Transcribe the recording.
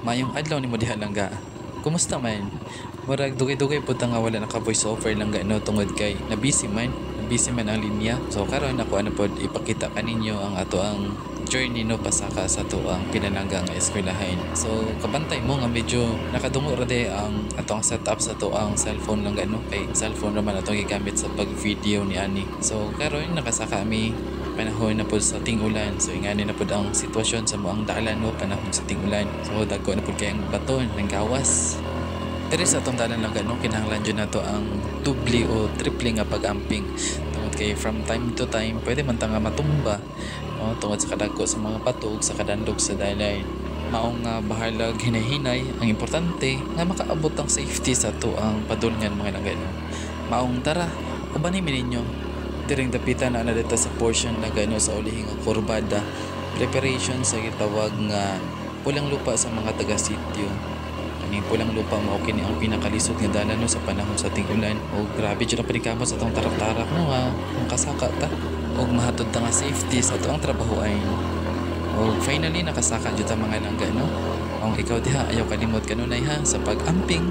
Mayong adlaw ni mo diha langga. Kumusta man? Murag dugay-dugay pud nga wala naka voice over langga no tungod kay na busy man. Busy man ang linya. So karon ako ano pod ipakita kaninyo ang ato ang journey no pasaka sa to ang pinalangga nga eskwelahan. So kabantay mo nga medyo nakadungo ra de ang ato ang setup sa to ang cellphone lang no kay cellphone naman ato gigamit sa pag-video ni ani. So karon nakasaka mi panahon na po sa ting-ulan. So ingani na po ang sitwasyon sa moang dalan no panahon sa ting-ulan. So dagko na po kayang baton ng gawas. Diri sa atong dalan lang no kinahanglan jud nato ang dubli o triple nga pag-amping. Tungod kay from time to time pwede man ta nga matumba no tungod sa kadagko sa mga patog sa kadandog sa dalan. Maong nga bahalag hinahinay ang importante nga makaabot ang safety sa to ang padulngan mga langga no. Maong tara ubanin mi ninyo diring dapitan na dito sa portion na gano sa ulihing kurbada preparation sa gitawag nga pulang lupa sa mga taga-sityo. Kaning pulang lupa mao kini ang pinakalisod nga dalan no sa panahon sa ting-ulan. O grabe jud ang panikamos sa atong tarak-tarak no nga makasaka ta og mahatod ta nga safety sa atong trabahoan. O finally nakasaka jud ta mga langga no. Ang ikaw diha ayaw kalimot kanunay ha sa pag-amping.